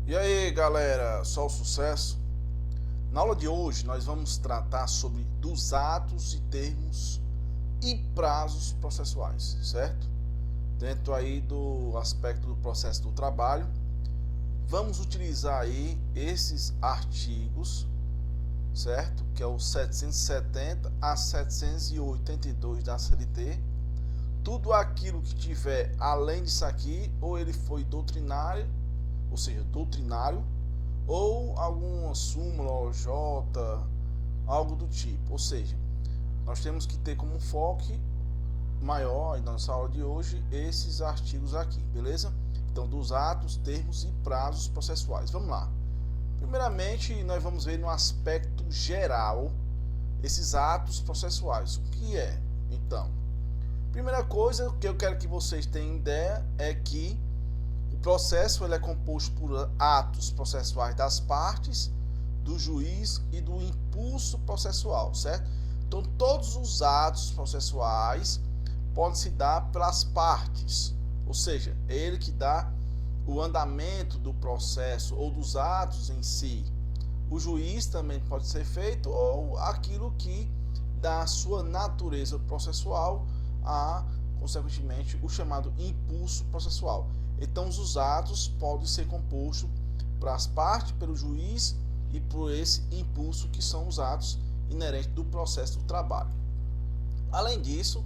E aí galera, só o sucesso? Na aula de hoje nós vamos tratar sobre dos atos e termos e prazos processuais, certo? Dentro aí do aspecto do processo do trabalho, vamos utilizar aí esses artigos, certo? Que é o 770 a 782 da CLT. Tudo aquilo que tiver além disso aqui, ou ele foi doutrinário, ou seja, doutrinário, ou alguma súmula, OJ, algo do tipo. Ou seja, nós temos que ter como foco maior na nossa aula de hoje esses artigos aqui, beleza? Então, dos atos, termos e prazos processuais. Vamos lá. Primeiramente, nós vamos ver no aspecto geral esses atos processuais. O que é? Então, primeira coisa que eu quero que vocês tenham ideia é que o processo ele é composto por atos processuais das partes, do juiz e do impulso processual, certo? Então, todos os atos processuais podem se dar pelas partes, ou seja, é ele que dá o andamento do processo ou dos atos em si. O juiz também pode ser feito ou aquilo que dá sua natureza processual a, consequentemente, o chamado impulso processual. Então, os atos podem ser compostos para as partes, pelo juiz e por esse impulso que são os atos inerentes do processo do trabalho. Além disso,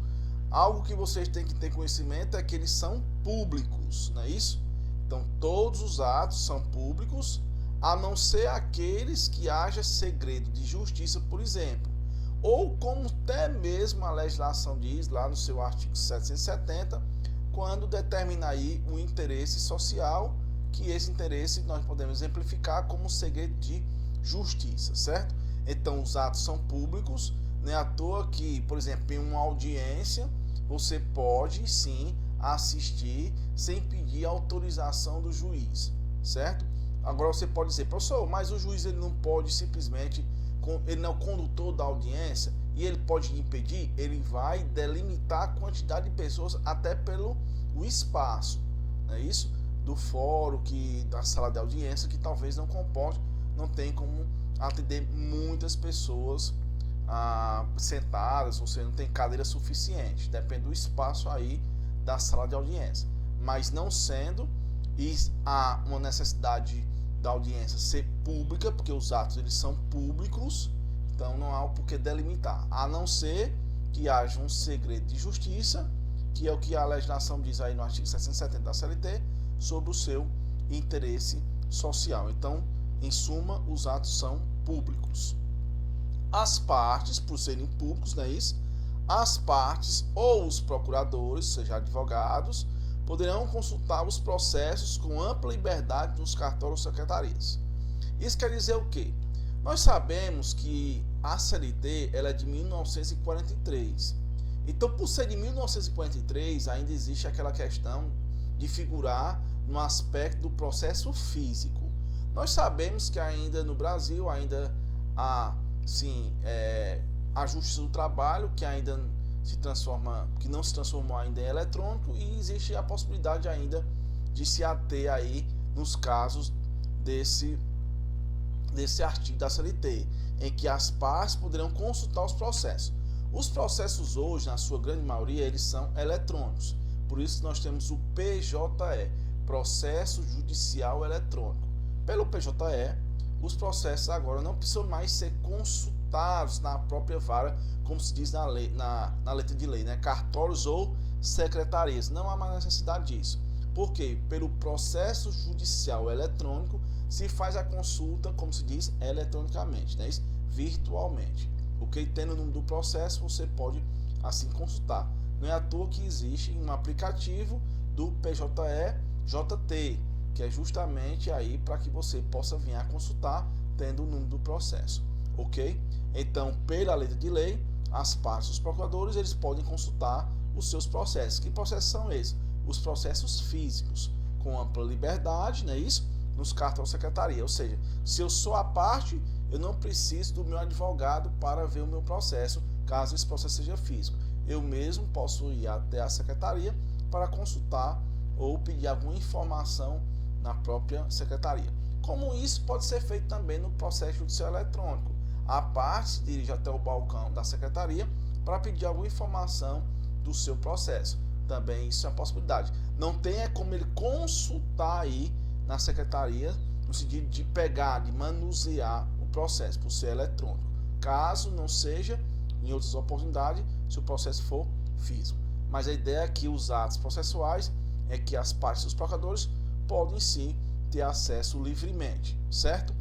algo que vocês têm que ter conhecimento é que eles são públicos, não é isso? Então, todos os atos são públicos, a não ser aqueles que haja segredo de justiça, por exemplo. Ou como até mesmo a legislação diz lá no seu artigo 770, quando determina aí um interesse social, que esse interesse nós podemos exemplificar como segredo de justiça, certo? Então, os atos são públicos, não é à toa que, por exemplo, em uma audiência, você pode sim assistir sem pedir autorização do juiz, certo? Agora você pode dizer, professor, mas o juiz ele não pode simplesmente, ele não é o condutor da audiência e ele pode impedir, ele vai delimitar a quantidade de pessoas até pelo o espaço, não é isso? Do fórum, da sala de audiência, que talvez não comporte, não tem como atender muitas pessoas sentadas, ou seja, não tem cadeira suficiente, depende do espaço aí da sala de audiência. Mas não sendo, e há uma necessidade da audiência ser pública, porque os atos eles são públicos, então não há o porquê delimitar, a não ser que haja um segredo de justiça, que é o que a legislação diz aí no artigo 770 da CLT, sobre o seu interesse social. Então, em suma, os atos são públicos. As partes, por serem públicos, não é isso? As partes ou os procuradores, seja advogados, poderão consultar os processos com ampla liberdade nos cartórios ou secretarias. Isso quer dizer o quê? Nós sabemos que a CLT ela é de 1943. Então, por ser de 1943, ainda existe aquela questão de figurar no aspecto do processo físico. Nós sabemos que ainda no Brasil ainda há sim a Justiça do Trabalho que ainda que não se transformou ainda em eletrônico, e existe a possibilidade ainda de se ater aí nos casos desse artigo da CLT, em que as partes poderão consultar os processos. Os processos hoje, na sua grande maioria, eles são eletrônicos. Por isso nós temos o PJE, Processo Judicial Eletrônico. Pelo PJE, os processos agora não precisam mais ser consultados na própria vara, como se diz na letra de lei, né? Cartórios ou secretarias. Não há mais necessidade disso. Por quê? Pelo processo judicial eletrônico se faz a consulta, como se diz, eletronicamente, né? Virtualmente. O que tem no nome do processo você pode assim consultar. Não é à toa que existe um aplicativo do PJE JT, que é justamente aí para que você possa vir a consultar tendo o número do processo, ok? Então, pela letra de lei, as partes dos procuradores eles podem consultar os seus processos. Que processos são esses? Os processos físicos, com ampla liberdade, não é isso? Nos cartórios da secretaria, ou seja, se eu sou a parte, eu não preciso do meu advogado para ver o meu processo, caso esse processo seja físico. Eu mesmo posso ir até a secretaria para consultar ou pedir alguma informação na própria secretaria. como isso pode ser feito também no processo judicial eletrônico. A parte se dirige até o balcão da secretaria para pedir alguma informação do seu processo. Também isso é uma possibilidade. Não tem como ele consultar aí na secretaria, no sentido de pegar, de manusear o processo, por ser eletrônico. Caso não seja, em outras oportunidades, se o processo for físico. Mas a ideia é que os atos processuais é que as partes dos procuradores podem sim ter acesso livremente, certo?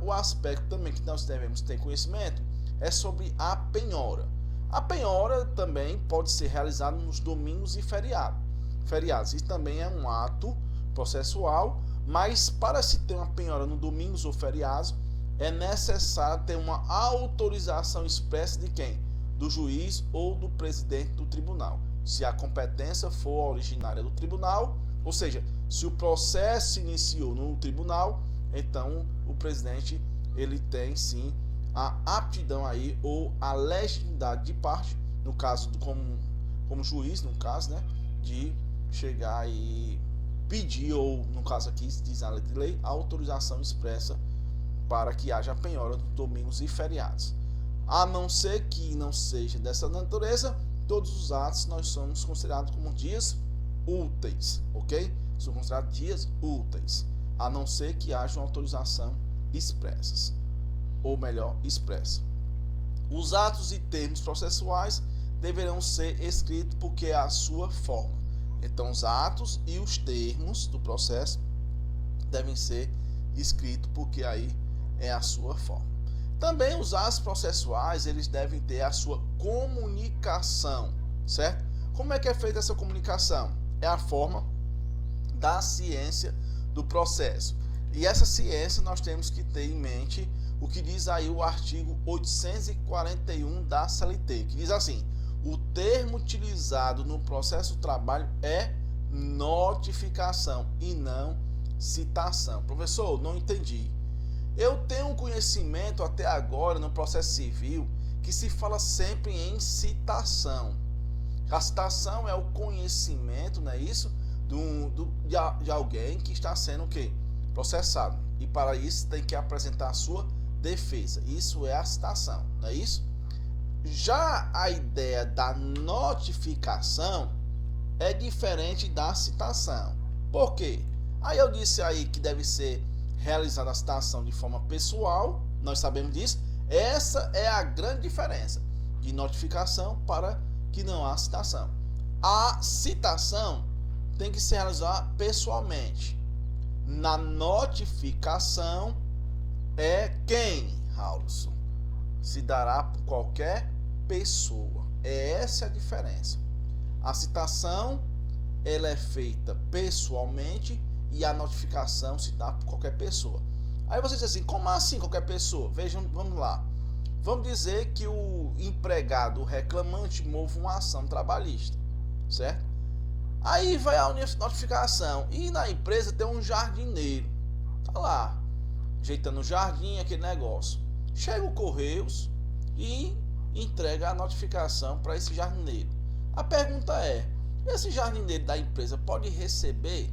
O aspecto também que nós devemos ter conhecimento é sobre a penhora. A penhora também pode ser realizada nos domingos e feriados. Isso também é um ato processual, mas para se ter uma penhora no domingos ou feriados, é necessário ter uma autorização expressa de quem? Do juiz ou do presidente do tribunal. Se a competência for originária do tribunal, ou seja, se o processo se iniciou no tribunal, então o presidente ele tem sim a aptidão aí ou a legitimidade de parte, no caso como juiz, no caso, né, de chegar e pedir, ou no caso aqui diz a letra de lei, a autorização expressa para que haja penhora nos domingos e feriados. A não ser que não seja dessa natureza, todos os atos nós somos considerados como dias úteis, ok? São considerados dias úteis, a não ser que haja uma autorização expressas, ou melhor, expressa. Os atos e termos processuais deverão ser escritos porque é a sua forma. Então, os atos e os termos do processo devem ser escritos porque aí é a sua forma. Também os atos processuais, eles devem ter a sua comunicação, certo? Como é que é feita essa comunicação? É a forma da ciência do processo. E essa ciência nós temos que ter em mente o que diz aí o artigo 841 da CLT, que diz assim: o termo utilizado no processo do trabalho é notificação e não citação. Professor, não entendi. Eu tenho um conhecimento até agora no processo civil que se fala sempre em citação. A citação é o conhecimento, não é isso? De alguém que está sendo o quê? Processado. E para isso tem que apresentar a sua defesa. Isso é a citação, não é isso? Já a ideia da notificação é diferente da citação. Por quê? Aí eu disse aí que deve ser realizada a citação de forma pessoal, nós sabemos disso. Essa é a grande diferença de notificação para que não há citação. A citação tem que se realizar pessoalmente. Na notificação é quem, Raulson? Se dará por qualquer pessoa. Essa é a diferença. A citação ela é feita pessoalmente e a notificação se dá por qualquer pessoa. Aí você diz assim, como assim qualquer pessoa? Vejam, vamos lá. Vamos dizer que o empregado, o reclamante, move uma ação trabalhista, certo? Aí vai a notificação e na empresa tem um jardineiro, tá lá, ajeitando o jardim, aquele negócio. Chega o Correios e entrega a notificação para esse jardineiro. A pergunta é, esse jardineiro da empresa pode receber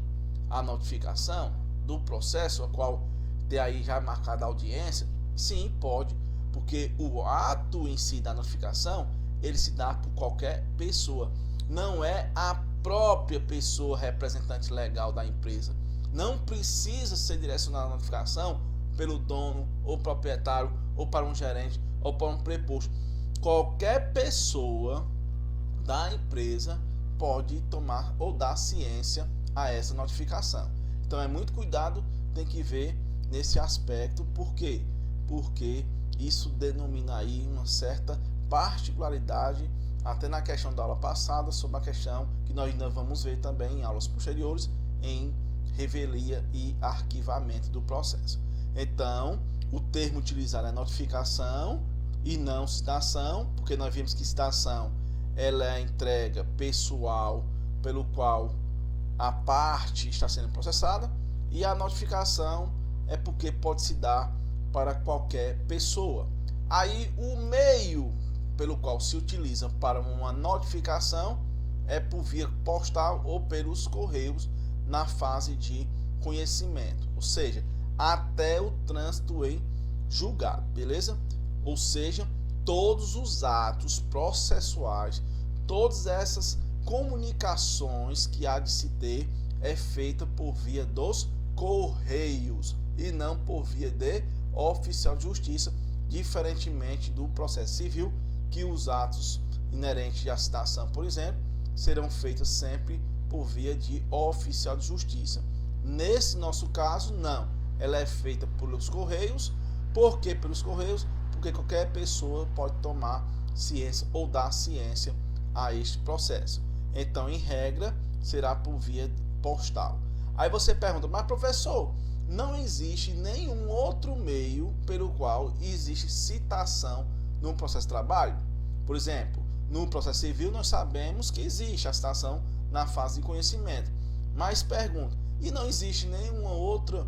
a notificação do processo, a qual tem aí já marcada a audiência? Sim, pode, porque o ato em si da notificação, ele se dá por qualquer pessoa. Não é a própria pessoa representante legal da empresa. Não precisa ser direcionada a notificação pelo dono ou proprietário ou para um gerente ou para um preposto. Qualquer pessoa da empresa pode tomar ou dar ciência a essa notificação. Então é muito cuidado, tem que ver nesse aspecto. Por quê? Porque isso denomina aí uma certa particularidade, até na questão da aula passada, sobre a questão que nós ainda vamos ver também em aulas posteriores, em revelia e arquivamento do processo. Então, o termo utilizado é notificação e não citação, porque nós vimos que citação ela é a entrega pessoal pelo qual a parte está sendo processada, e a notificação é porque pode se dar para qualquer pessoa. Aí o meio pelo qual se utiliza para uma notificação é por via postal ou pelos correios na fase de conhecimento. Ou seja, até o trânsito em julgado, beleza? Ou seja, todos os atos processuais, todas essas comunicações que há de se ter é feita por via dos correios e não por via de oficial de justiça, diferentemente do processo civil, que os atos inerentes à citação, por exemplo, serão feitos sempre por via de oficial de justiça. Nesse nosso caso, não. Ela é feita pelos correios. Por que pelos correios? Porque qualquer pessoa pode tomar ciência ou dar ciência a este processo. Então, em regra, será por via postal. Aí você pergunta, mas professor, não existe nenhum outro meio pelo qual existe citação no processo de trabalho? Por exemplo, no processo civil nós sabemos que existe a citação na fase de conhecimento. Mas pergunto, e não existe nenhuma outra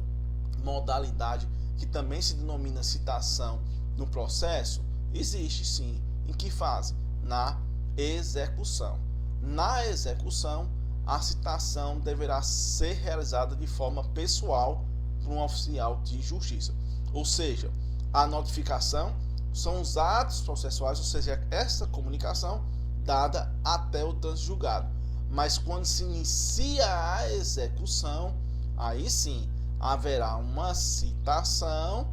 modalidade que também se denomina citação no processo? Existe sim. Em que fase? Na execução. Na execução, a citação deverá ser realizada de forma pessoal por um oficial de justiça. Ou seja, a notificação são os atos processuais, ou seja, essa comunicação dada até o trânsito julgado. Mas quando se inicia a execução, aí sim haverá uma citação,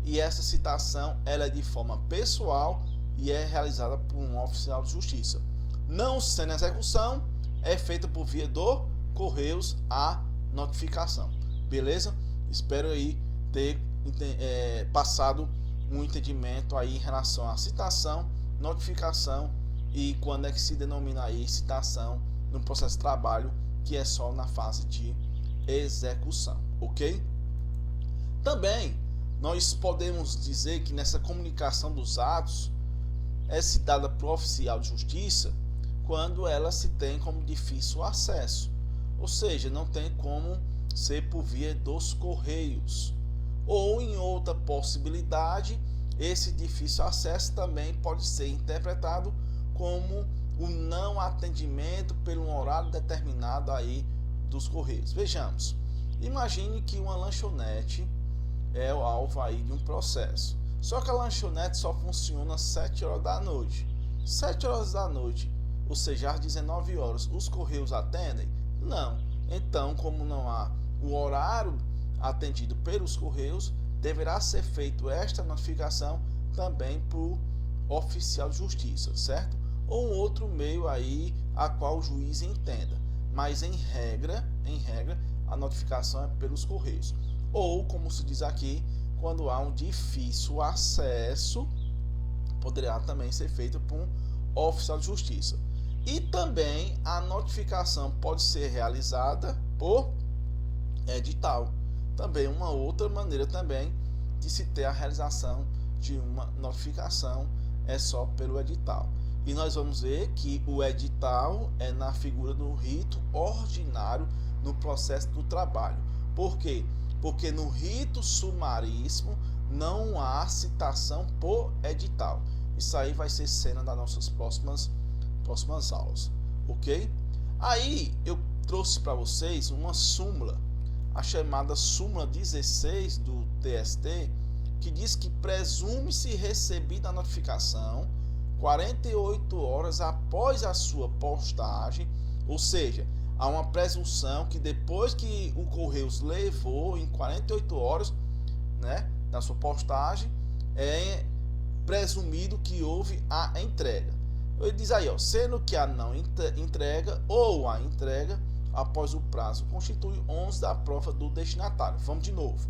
e essa citação ela é de forma pessoal e é realizada por um oficial de justiça. Não sendo execução, é feita por via do Correios a notificação. Beleza? Espero aí ter passado um entendimento aí em relação à citação, notificação e quando é que se denomina aí citação no processo de trabalho, que é só na fase de execução, ok? Também nós podemos dizer que nessa comunicação dos atos é citada para o oficial de justiça quando ela se tem como difícil acesso, ou seja, não tem como ser por via dos correios. Ou em outra possibilidade, esse difícil acesso também pode ser interpretado como o não atendimento pelo horário determinado aí dos correios. Vejamos, imagine que uma lanchonete é o alvo aí de um processo. Só que a lanchonete só funciona às 7 horas da noite. 7 horas da noite, ou seja, às 19 horas, os correios atendem? Não. Então, como não há o horário atendido pelos correios, deverá ser feito esta notificação também para o oficial de justiça, certo? Ou outro meio aí a qual o juiz entenda. Mas em regra, a notificação é pelos correios. Ou, como se diz aqui, quando há um difícil acesso, poderá também ser feito por um oficial de justiça. E também a notificação pode ser realizada por edital. Também uma outra maneira também de se ter a realização de uma notificação é só pelo edital. E nós vamos ver que o edital é na figura do rito ordinário no processo do trabalho. Por quê? Porque no rito sumaríssimo não há citação por edital. Isso aí vai ser cena das nossas próximas aulas, ok? Aí eu trouxe para vocês uma súmula, a chamada súmula 16 do TST, que diz que presume-se recebida a notificação 48 horas após a sua postagem, ou seja, há uma presunção que depois que o Correios levou em 48 horas, né, da sua postagem, é presumido que houve a entrega. Ele diz aí, ó, sendo que a não entrega ou a entrega após o prazo constitui 11 da prova do destinatário. Vamos de novo.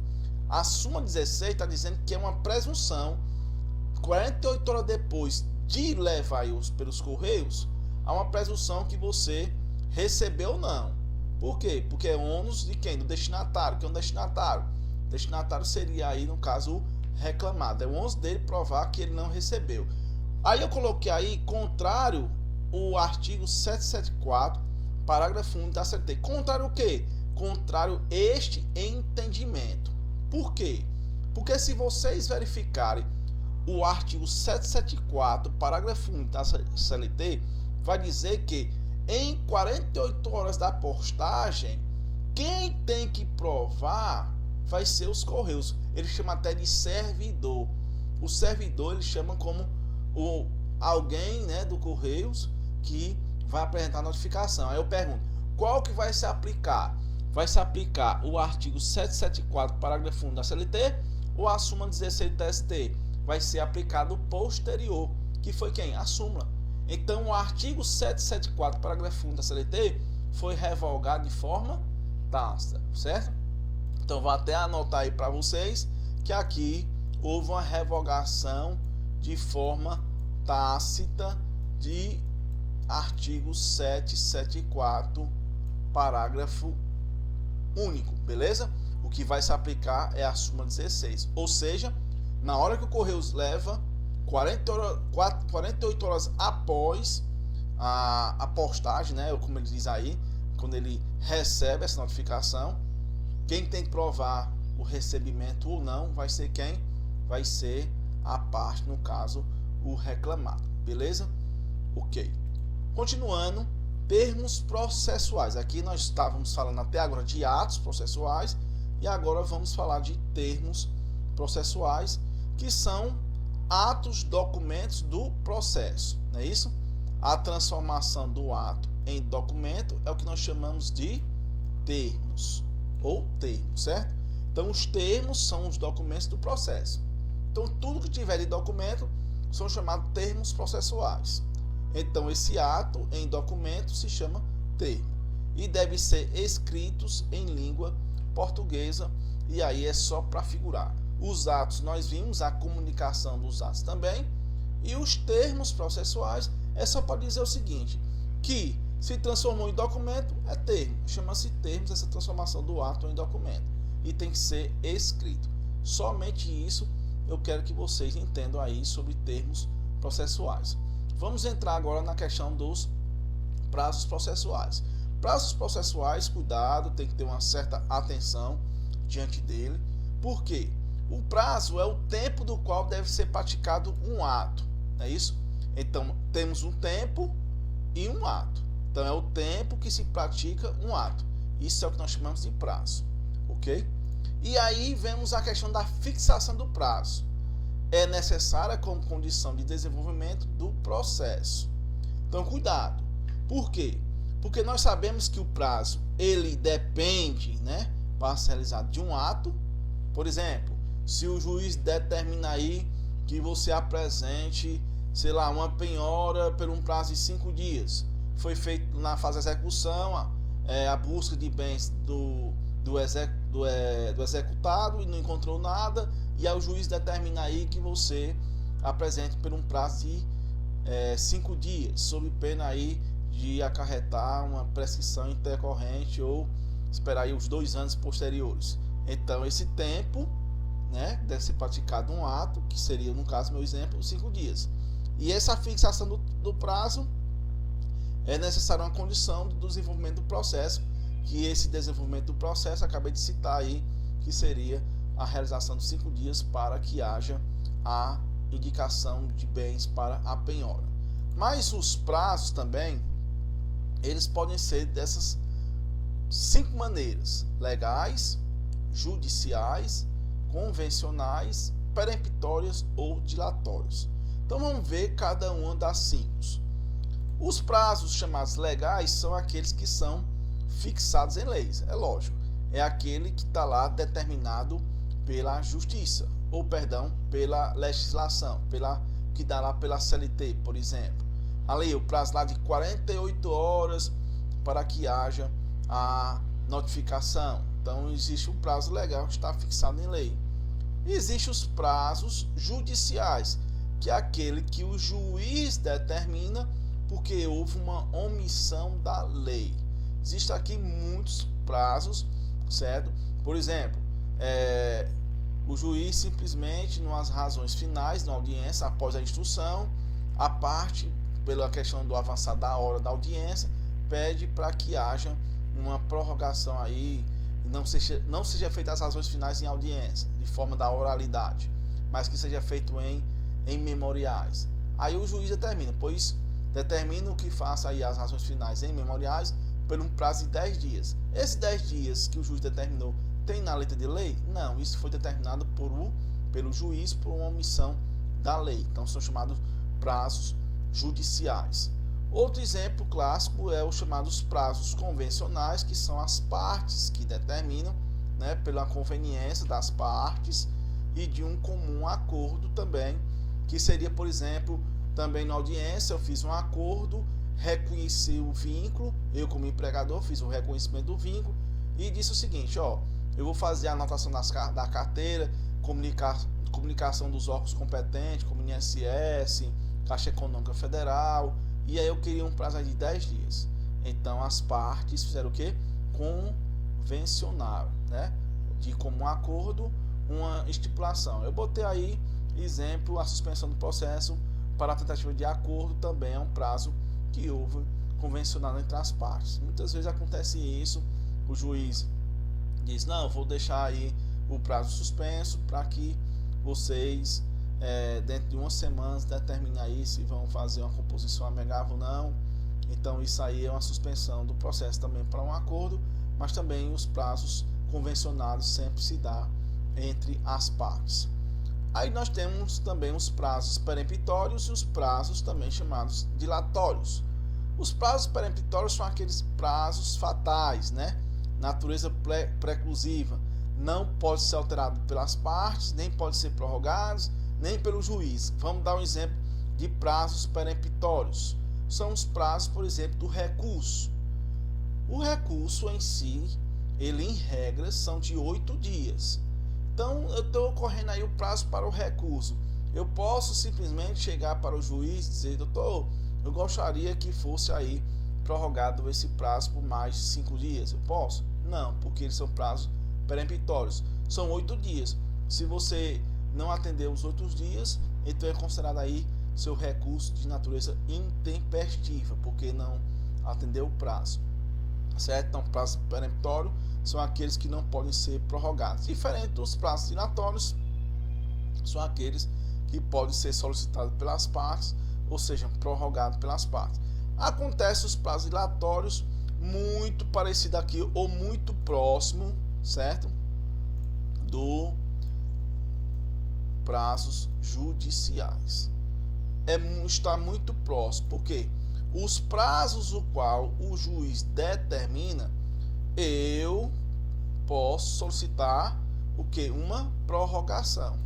A súmula 16 está dizendo que é uma presunção, 48 horas depois de levar pelos correios, há uma presunção que você recebeu ou não. Por quê? Porque é ônus de quem? Do destinatário. Que é um destinatário? O destinatário seria aí, no caso, o reclamado. É o ônus dele provar que ele não recebeu. Aí eu coloquei aí, contrário, o artigo 774, parágrafo 1 da CLT. Contrário o quê? Contrário este entendimento. Por quê? Porque se vocês verificarem o artigo 774, parágrafo 1 da CLT, vai dizer que em 48 horas da postagem, quem tem que provar vai ser os Correios. Ele chama até de servidor. O servidor ele chama como alguém, né, do Correios que vai apresentar a notificação. Aí eu pergunto, qual que vai se aplicar? Vai se aplicar o artigo 774, parágrafo 1 da CLT, ou a súmula 16 do TST? Vai ser aplicado o posterior, que foi quem? A súmula. Então, o artigo 774, parágrafo 1 da CLT, foi revogado de forma tácita, certo? Então, vou até anotar aí para vocês que aqui houve uma revogação de forma tácita de artigo 774, parágrafo único, beleza? O que vai se aplicar é a súmula 16, ou seja, na hora que o Correios leva 48 horas após a postagem, né, como ele diz aí, quando ele recebe essa notificação, quem tem que provar o recebimento ou não vai ser quem? Vai ser a parte, no caso, o reclamado, beleza? Ok. Continuando, termos processuais. Aqui nós estávamos falando até agora de atos processuais e agora vamos falar de termos processuais, que são atos, documentos do processo, não é isso? A transformação do ato em documento é o que nós chamamos de termos, ou termos, certo? Então, os termos são os documentos do processo. Então, tudo que tiver de documento são chamados termos processuais. Então, esse ato em documento se chama termo e deve ser escritos em língua portuguesa, e aí é só para figurar. Os atos, nós vimos a comunicação dos atos também, e os termos processuais é só para dizer o seguinte, que se transformou em documento, é termo, chama-se termos essa transformação do ato em documento, e tem que ser escrito. Somente isso eu quero que vocês entendam aí sobre termos processuais. Vamos entrar agora na questão dos prazos processuais. Prazos processuais, cuidado, tem que ter uma certa atenção diante dele. Por quê? O prazo é o tempo do qual deve ser praticado um ato, não é isso? Então, temos um tempo e um ato. Então, é o tempo que se pratica um ato. Isso é o que nós chamamos de prazo, ok? E aí, vemos a questão da fixação do prazo. É necessária como condição de desenvolvimento do processo. Então, cuidado. Por quê? Porque nós sabemos que o prazo, ele depende, né, parcializado de um ato. Por exemplo, se o juiz determina aí que você apresente, sei lá, uma penhora por um prazo de 5 dias, foi feito na fase de execução a busca de bens do executado e não encontrou nada, e aí o juiz determina aí que você apresente por um prazo de 5 dias, sob pena aí de acarretar uma prescrição intercorrente ou esperar aí os 2 anos posteriores. Então, esse tempo, né, deve ser praticado um ato, que seria, no caso, meu exemplo, 5 dias. E essa fixação do prazo é necessária uma condição do desenvolvimento do processo, que esse desenvolvimento do processo, acabei de citar aí, que seria a realização de 5 dias para que haja a indicação de bens para a penhora. Mas os prazos também, eles podem ser dessas 5 maneiras: legais, judiciais, convencionais, peremptórias ou dilatórios. Então vamos ver cada uma das 5. Os prazos chamados legais são aqueles que são fixados em leis, é lógico. É aquele que está lá determinado pela justiça, ou perdão, pela legislação, que dá lá pela CLT, por exemplo. Ali o prazo lá de 48 horas para que haja a notificação. Então existe um prazo legal que está fixado em lei. Existem os prazos judiciais, que é aquele que o juiz determina porque houve uma omissão da lei. Existem aqui muitos prazos, certo? Por exemplo, o juiz simplesmente, nas razões finais, na audiência, após a instrução, a parte, pela questão do avançar da hora da audiência, pede para que haja uma prorrogação aí, não seja feita as razões finais em audiência, de forma da oralidade, mas que seja feito em memoriais. Aí o juiz determina o que faça aí as razões finais em memoriais por um prazo de 10 dias. Esses 10 dias que o juiz determinou Tem na letra de lei? Não, isso foi determinado pelo juiz por uma omissão da lei. Então são chamados prazos judiciais. Outro exemplo clássico é os chamados prazos convencionais, que são as partes que determinam, né, pela conveniência das partes e de um comum acordo também, que seria, por exemplo, também na audiência eu fiz um acordo, reconheci o vínculo, eu como empregador fiz o reconhecimento do vínculo e disse o seguinte, ó, eu vou fazer a anotação da carteira, comunicação dos órgãos competentes, como INSS, Caixa Econômica Federal, e aí eu queria um prazo de 10 dias. Então as partes fizeram o quê? Convencionaram, né? De comum acordo, uma estipulação. Eu botei aí, exemplo, a suspensão do processo para a tentativa de acordo também é um prazo que houve convencionado entre as partes. Muitas vezes acontece isso, o juiz diz, não, vou deixar aí o prazo suspenso para que vocês, dentro de 1 semana, determinem aí se vão fazer uma composição amigável ou não. Então isso aí é uma suspensão do processo também para um acordo, mas também os prazos convencionados sempre se dá entre as partes. Aí nós temos também os prazos peremptórios e os prazos também chamados dilatórios. Os prazos peremptórios são aqueles prazos fatais, né? Natureza preclusiva. Não pode ser alterado pelas partes, nem pode ser prorrogado, nem pelo juiz. Vamos dar um exemplo de prazos peremptórios. São os prazos, por exemplo, do recurso. O recurso em si, ele em regras, são de 8 dias. Então, eu estou correndo aí o prazo para o recurso. Eu posso simplesmente chegar para o juiz e dizer, doutor, eu gostaria que fosse aí prorrogado esse prazo por mais de 5 dias. Eu posso? Não, porque eles são prazos peremptórios. São 8 dias. Se você não atender os 8 dias, então é considerado aí seu recurso de natureza intempestiva, porque não atendeu o prazo. Certo? Então, prazo peremptório são aqueles que não podem ser prorrogados. Diferente dos prazos dilatórios, são aqueles que podem ser solicitados pelas partes, ou seja, prorrogados pelas partes. Acontece os prazos dilatórios muito parecido aqui, ou muito próximo, certo? Do prazos judiciais. Está muito próximo, porque os prazos o qual o juiz determina, eu posso solicitar o que? Uma prorrogação.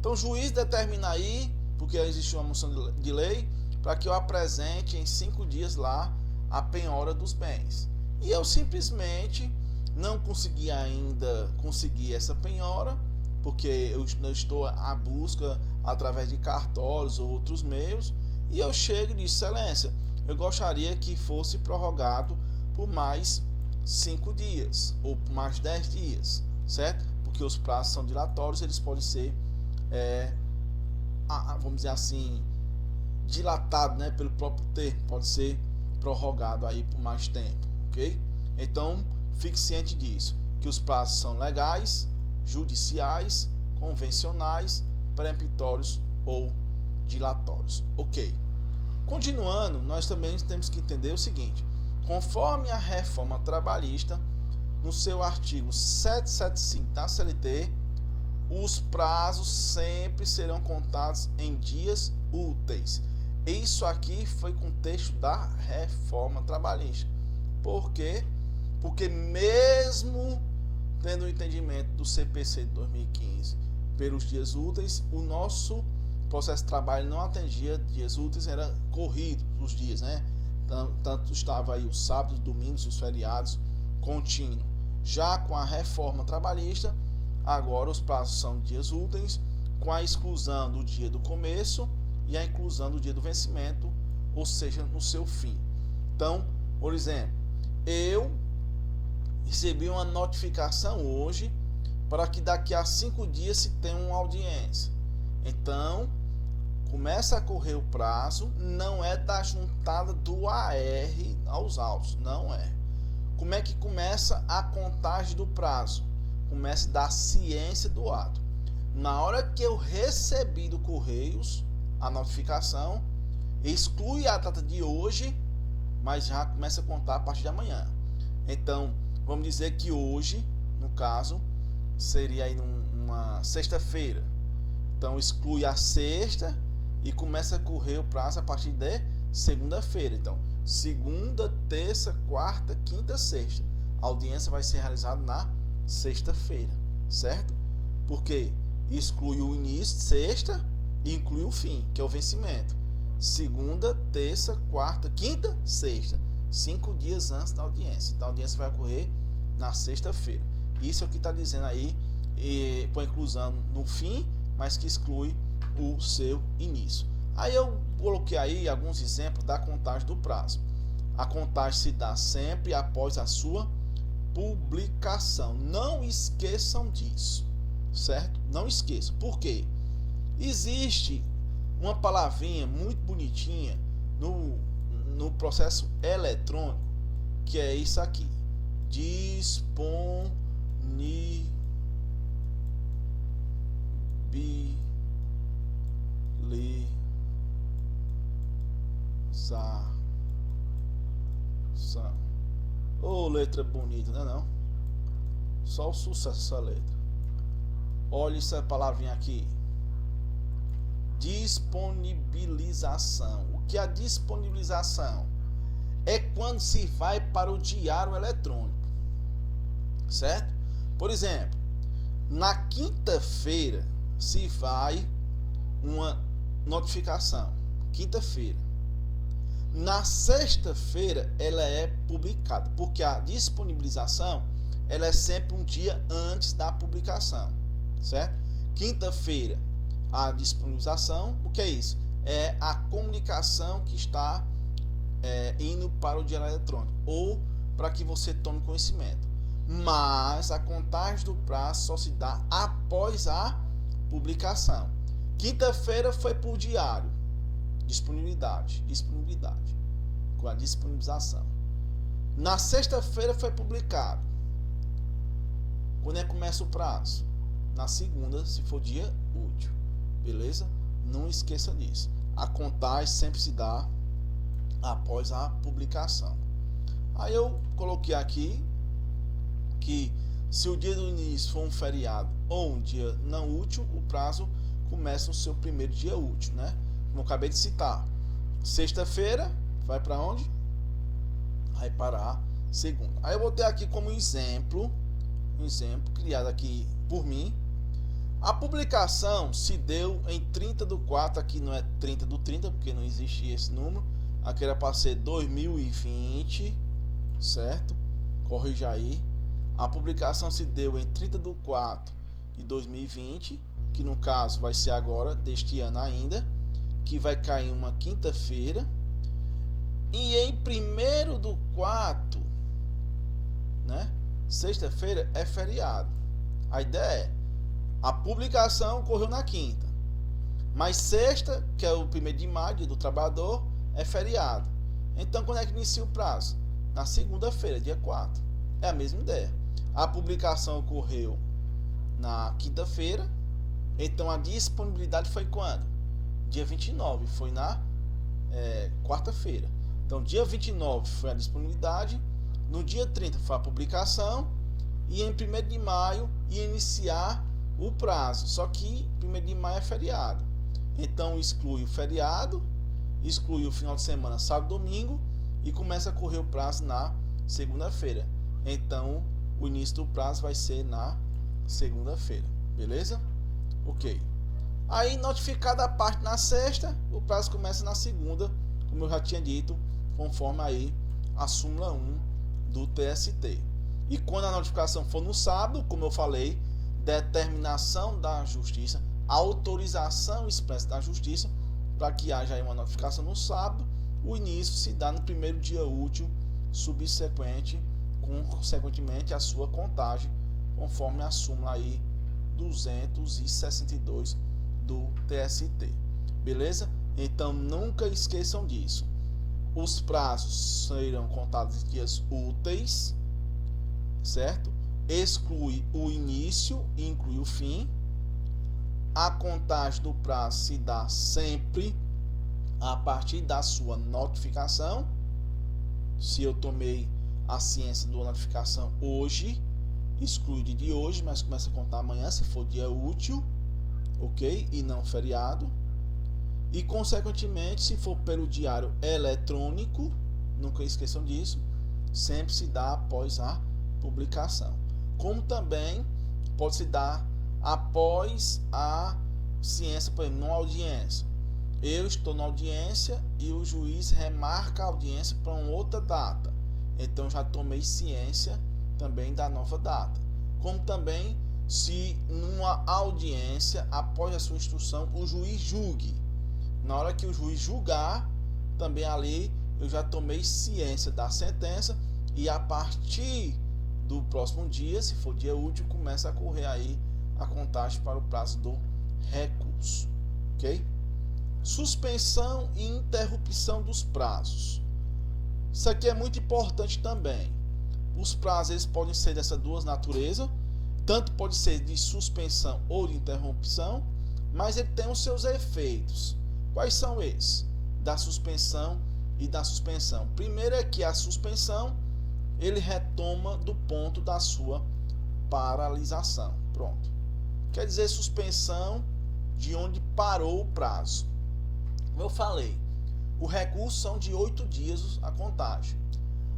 Então o juiz determina aí, porque existe uma moção de lei, para que eu apresente em 5 dias lá a penhora dos bens. E eu simplesmente não consegui ainda conseguir essa penhora, porque eu estou à busca através de cartórios ou outros meios, e eu chego e digo, excelência, eu gostaria que fosse prorrogado por mais 5 dias ou por mais 10 dias, certo? Porque os prazos são dilatórios, eles podem ser, vamos dizer assim, dilatado, né, pelo próprio termo, pode ser prorrogado aí por mais tempo, ok? Então, fique ciente disso, que os prazos são legais, judiciais, convencionais, peremptórios ou dilatórios, ok? Continuando, nós também temos que entender o seguinte, conforme a reforma trabalhista, no seu artigo 775 da CLT, os prazos sempre serão contados em dias úteis. Isso aqui foi com o texto da reforma trabalhista. Por quê? Porque mesmo tendo o entendimento do CPC de 2015 pelos dias úteis, o nosso processo de trabalho não atendia dias úteis, era corrido os dias, né? Tanto estava aí os sábados, domingos e os feriados contínuo. Já com a reforma trabalhista, agora os prazos são dias úteis, com a exclusão do dia do começo e a inclusão do dia do vencimento, ou seja, no seu fim. Então, por exemplo, eu recebi uma notificação hoje para que daqui a 5 dias se tenha uma audiência. Então, começa a correr o prazo, não é da juntada do AR aos autos, não é. Como é que começa a contagem do prazo? Começa da ciência do ato. Na hora que eu recebi do Correios a notificação, exclui a data de hoje, mas já começa a contar a partir de amanhã. Então, vamos dizer que hoje, no caso, seria aí numa sexta-feira. Então exclui a sexta e começa a correr o prazo a partir de segunda-feira. Então, segunda, terça, quarta, quinta, sexta. A audiência vai ser realizada na sexta-feira, certo? Porque exclui o início, sexta, e inclui o fim, que é o vencimento. Segunda, terça, quarta, quinta, sexta. 5 dias antes da audiência. Então a audiência vai ocorrer na sexta-feira. Isso é o que está dizendo aí, põe inclusão no fim, mas que exclui o seu início. Aí eu coloquei aí alguns exemplos da contagem do prazo. A contagem se dá sempre após a sua publicação. Não esqueçam disso, certo? Não esqueçam. Por quê? Existe uma palavrinha muito bonitinha no processo eletrônico, que é isso aqui: disponibilização. Ô, letra bonita, não é não? Só o sucesso essa letra. Olha essa palavrinha aqui: disponibilização. O que é a disponibilização? É quando se vai para o diário eletrônico, certo? Por exemplo, na quinta-feira se vai uma notificação, quinta-feira. Na sexta-feira ela é publicada, porque a disponibilização ela é sempre um dia antes da publicação, certo? Quinta-feira a disponibilização, o que é isso? É a comunicação que está indo para o diário eletrônico, ou para que você tome conhecimento. Mas a contagem do prazo só se dá após a publicação. Quinta-feira foi para o diário, disponibilidade, com a disponibilização. Na sexta-feira foi publicado. Quando é que começa o prazo? Na segunda, se for dia útil. Beleza? Não esqueça disso. A contagem sempre se dá após a publicação. Aí eu coloquei aqui que se o dia do início for um feriado ou um dia não útil, o prazo começa no seu primeiro dia útil, né? Como eu acabei de citar. Sexta-feira vai para onde? Vai para a segunda. Aí eu botei aqui como exemplo, criado aqui por mim. A publicação se deu em 30/4, aqui não é 30/30, porque não existe esse número. Aqui era para ser 2020, certo? Corrija aí. A publicação se deu em 30/4 de 2020, que no caso vai ser agora, deste ano ainda, que vai cair uma quinta-feira. E em 1º/4, né? Sexta-feira é feriado. A ideia é: a publicação ocorreu na quinta, mas sexta, que é o 1º de maio, dia do trabalhador, é feriado. Então, quando é que inicia o prazo? Na segunda-feira, dia 4. É a mesma ideia. A publicação ocorreu na quinta-feira, então a disponibilidade foi quando? Dia 29, foi na quarta-feira. Então, dia 29 foi a disponibilidade, no dia 30 foi a publicação, e em 1º de maio ia iniciar o prazo. Só que 1º de maio é feriado. Então exclui o feriado, exclui o final de semana, sábado, domingo, e começa a correr o prazo na segunda-feira. Então o início do prazo vai ser na segunda-feira. Beleza? Ok. Aí, notificada a parte na sexta, o prazo começa na segunda, como eu já tinha dito, conforme aí a súmula 1 do TST. E quando a notificação for no sábado, como eu falei, determinação da justiça, autorização expressa da justiça, para que haja aí uma notificação no sábado, o início se dá no primeiro dia útil subsequente, consequentemente a sua contagem, conforme a súmula aí 262 do TST. Beleza? Então nunca esqueçam disso. Os prazos serão contados em dias úteis, certo? Exclui o início e inclui o fim. A contagem do prazo se dá sempre a partir da sua notificação. Se eu tomei a ciência da notificação hoje, exclui o dia de hoje, mas começa a contar amanhã, se for dia útil, ok? E não feriado. E, consequentemente, se for pelo diário eletrônico, nunca esqueçam disso, sempre se dá após a publicação. Como também pode se dar após a ciência, por exemplo, numa audiência. Eu estou na audiência e o juiz remarca a audiência para uma outra data. Então já tomei ciência também da nova data. Como também se numa audiência, após a sua instrução, o juiz julgue. Na hora que o juiz julgar, também ali eu já tomei ciência da sentença e a partir do próximo dia, se for dia útil, começa a correr aí a contagem para o prazo do recurso, ok? Suspensão e interrupção dos prazos. Isso aqui é muito importante também. Os prazos eles podem ser dessas duas naturezas, tanto pode ser de suspensão ou de interrupção, mas ele tem os seus efeitos. Quais são esses? Da suspensão e da suspensão. Primeiro é que a suspensão ele retoma do ponto da sua paralisação. Pronto. Quer dizer suspensão de onde parou o prazo. Como eu falei, o recurso são de 8 dias a contagem.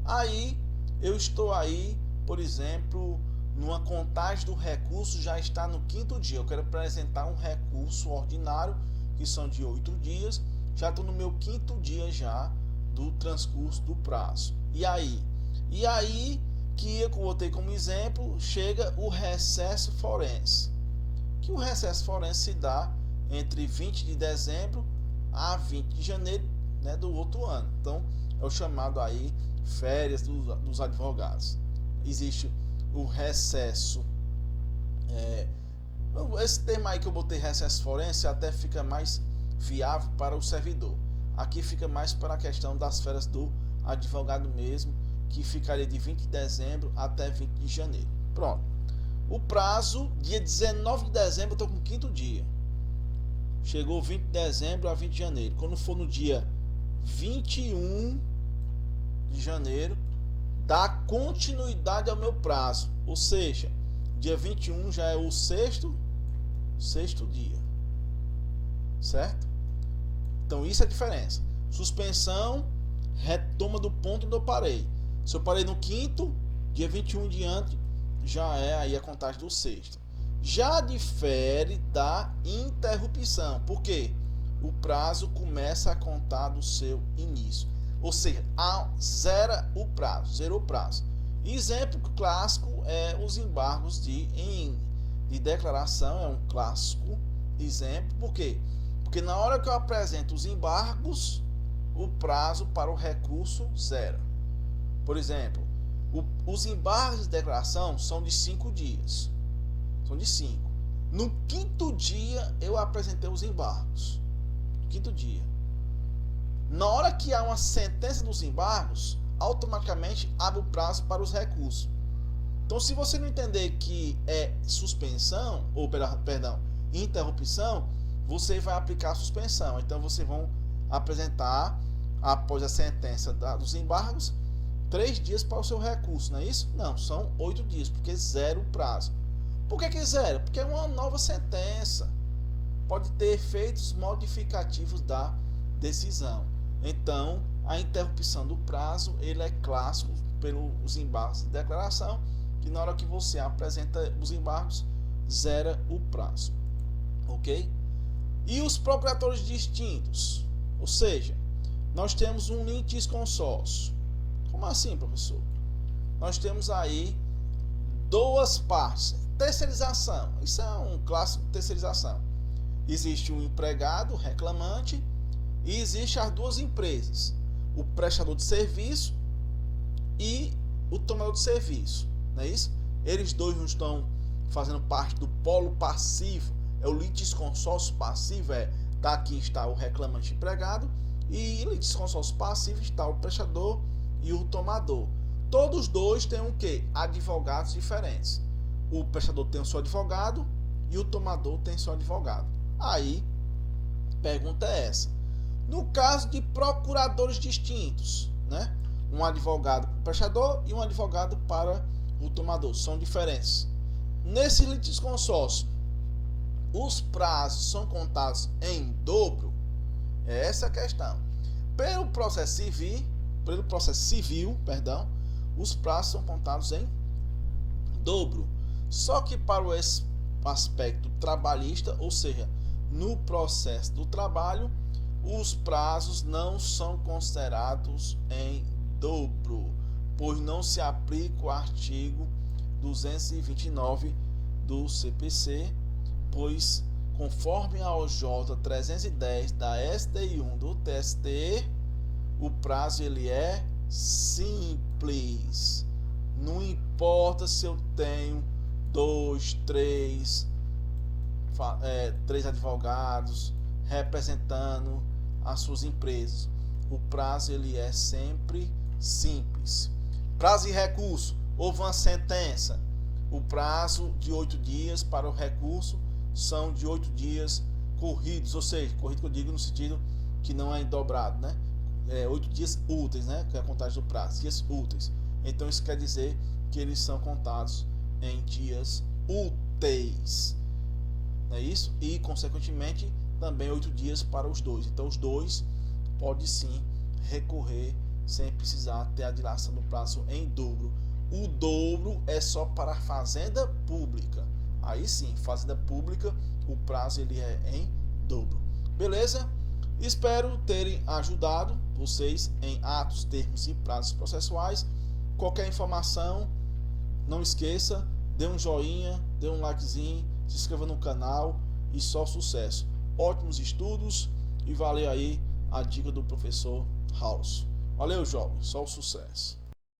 Aí eu estou aí, por exemplo, numa contagem do recurso já está no 5º dia. Eu quero apresentar um recurso ordinário que são de 8 dias. Já estou no meu 5º dia já do transcurso do prazo. E aí que eu botei como exemplo, chega o recesso forense. Que o recesso forense se dá entre 20 de dezembro a 20 de janeiro, né, do outro ano. Então, é o chamado aí férias dos advogados. Existe o recesso. Esse termo aí que eu botei, recesso forense, até fica mais viável para o servidor. Aqui fica mais para a questão das férias do advogado mesmo, que ficaria de 20 de dezembro até 20 de janeiro. Pronto. O prazo, dia 19 de dezembro, eu estou com o 5º dia. Chegou 20 de dezembro a 20 de janeiro. Quando for no dia 21 de janeiro, dá continuidade ao meu prazo. Ou seja, dia 21 já é o sexto dia. Certo? Então isso é a diferença. Suspensão, retoma do ponto onde eu parei. Se eu parei no 5º, dia 21 em diante, já é aí a contagem do sexto. Já difere da interrupção. Por quê? O prazo começa a contar do seu início. Ou seja, zera o prazo, zerou o prazo. Exemplo clássico é os embargos de declaração, é um clássico exemplo. Por quê? Porque na hora que eu apresento os embargos, o prazo para o recurso zera. Por exemplo, os embargos de declaração são de 5 dias. São de 5. No 5º dia eu apresentei os embargos. No 5º dia. Na hora que há uma sentença dos embargos, automaticamente abre o prazo para os recursos. Então, se você não entender que é suspensão, ou perdão, interrupção, você vai aplicar a suspensão. Então, vocês vão apresentar, após a sentença dos embargos, 3 dias para o seu recurso, não é isso? Não, são 8 dias, porque zero o prazo. Por que zero? Porque é uma nova sentença. Pode ter efeitos modificativos da decisão. Então, a interrupção do prazo, ele é clássico pelos embargos de declaração, que na hora que você apresenta os embargos, zera o prazo. Ok? E os procuradores distintos? Ou seja, nós temos um litisconsórcio. Como assim, professor? Nós temos aí duas partes. Terceirização. Isso é um clássico de terceirização. Existe um empregado, reclamante, e existe as duas empresas. O prestador de serviço e o tomador de serviço. Não é isso? Eles dois não estão fazendo parte do polo passivo. É o litisconsórcio passivo. Aqui está o reclamante empregado. E litisconsórcio passivo está o prestador e o tomador. Todos dois têm o quê? Advogados diferentes. O prestador tem o seu advogado e o tomador tem seu advogado. Aí, pergunta é essa. No caso de procuradores distintos, né? Um advogado para o prestador e um advogado para o tomador, são diferentes. Nesse litisconsórcio, os prazos são contados em dobro? É essa a questão. Pelo processo civil, os prazos são contados em dobro. Só que para o aspecto trabalhista, ou seja, no processo do trabalho, os prazos não são considerados em dobro, pois não se aplica o artigo 229 do CPC, pois conforme a OJ 310 da STI1 do TST, o prazo ele é simples. Não importa se eu tenho 2, 3 advogados representando as suas empresas. O prazo ele é sempre simples. Prazo de recurso. Houve uma sentença. O prazo de 8 dias para o recurso são de 8 dias corridos, ou seja, corrido que eu digo no sentido que não é dobrado, né? 8 dias úteis, né? Que é a contagem do prazo, dias úteis. Então isso quer dizer que eles são contados em dias úteis, não é isso? E consequentemente também 8 dias para os dois. Então os dois podem sim recorrer sem precisar ter a dilação do prazo em dobro. O dobro é só para a fazenda pública. Aí sim, fazenda pública, o prazo ele é em dobro. Beleza? Espero terem ajudado vocês em atos, termos e prazos processuais. Qualquer informação, não esqueça, dê um joinha, dê um likezinho, se inscreva no canal e só sucesso. Ótimos estudos e valeu aí a dica do professor House. Valeu, jovem, só o sucesso.